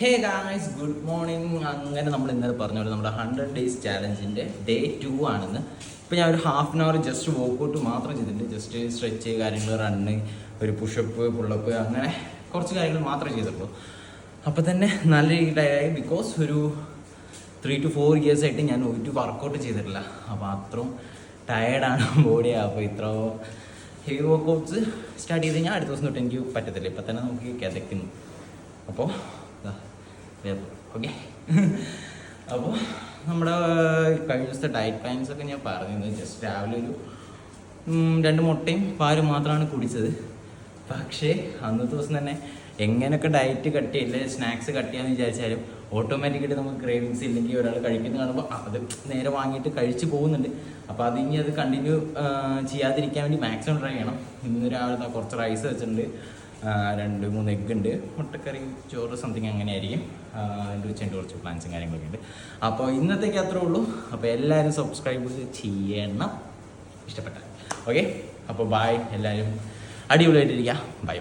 Hey guys good morning. അങ്ങനെ നമ്മൾ ഇന്നലെ പറഞ്ഞ പോലെ നമ്മുടെ 100 ഡേയ്സ് ചാലഞ്ചിൻ്റെ ഡേ 2 ആണെന്ന്. ഇപ്പോൾ ഞാൻ ഒരു half an hour just workout മാത്രം ചെയ്തിട്ടുണ്ട്. ജസ്റ്റ് സ്ട്രെച്ച് കാര്യങ്ങൾ, റണ്ണ്, ഒരു പുഷപ്പ്, പുള്ളപ്പ്, അങ്ങനെ കുറച്ച് കാര്യങ്ങൾ മാത്രമേ ചെയ്തിട്ടുള്ളൂ. അപ്പോൾ തന്നെ നല്ല രീതിയിലായി. ബിക്കോസ് ഒരു 3 to 4 years ആയിട്ട് ഞാൻ ഒരു വർക്കൗട്ട് ചെയ്തിട്ടില്ല. അപ്പോൾ അത്രയും ടയേർഡാണ് ബോഡിയാണ്. അപ്പോൾ ഇത്ര ഹെവി വർക്കൗട്ട്സ് സ്റ്റാർട്ട് ചെയ്ത് കഴിഞ്ഞാൽ അടുത്ത ദിവസം തൊട്ട് എനിക്ക് പറ്റത്തില്ല. ഇപ്പം തന്നെ നമുക്ക് കിതയ്ക്കുന്നു. അപ്പോൾ ഓക്കെ. അപ്പോൾ നമ്മുടെ കഴിഞ്ഞ ദിവസത്തെ ഡയറ്റ് പ്ലാൻസ് ഒക്കെ ഞാൻ പറഞ്ഞത് ജസ്റ്റ് രാവിലെ ഒരു 2 മുട്ടയും പാലും മാത്രമാണ് കുടിച്ചത്. പക്ഷേ അന്നത്തെ ദിവസം തന്നെ എങ്ങനെയൊക്കെ ഡയറ്റ് കട്ട് ചെയ്യില്ല, സ്നാക്സ് കട്ട് ചെയ്യാന്ന് വിചാരിച്ചാലും ഓട്ടോമാറ്റിക്കായിട്ട് നമുക്ക് ക്രേവിങ്സ് ഇല്ലെങ്കിൽ ഒരാൾ കഴിക്കുന്നത് കാണുമ്പോൾ അത് നേരെ വാങ്ങിയിട്ട് കഴിച്ച് പോകുന്നുണ്ട്. അപ്പോൾ അതിനി അത് കണ്ടിന്യൂ ചെയ്യാതിരിക്കാൻ വേണ്ടി മാക്സിമം ട്രൈ ചെയ്യണം. ഇന്ന് രാവിലെ കുറച്ച് റൈസ് വെച്ചിട്ടുണ്ട്, 2-3 എഗ്ഗ് ഉണ്ട്, മുട്ടക്കറി, ചോറ്, സംതിങ് അങ്ങനെ ആയിരിക്കും. അതിൻ്റെ ഉച്ചൻ്റെ കുറച്ച് പ്ലാൻസും കാര്യങ്ങളൊക്കെ ഉണ്ട്. അപ്പോൾ ഇന്നത്തേക്ക് അത്രേ ഉള്ളൂ. അപ്പോൾ എല്ലാവരും സബ്സ്ക്രൈബ് ചെയ്യണം ഇഷ്ടപ്പെട്ട. ഓക്കെ, അപ്പോൾ ബായ്. എല്ലാവരും അടിപൊളിയായിട്ടിരിക്കുക. ബൈ.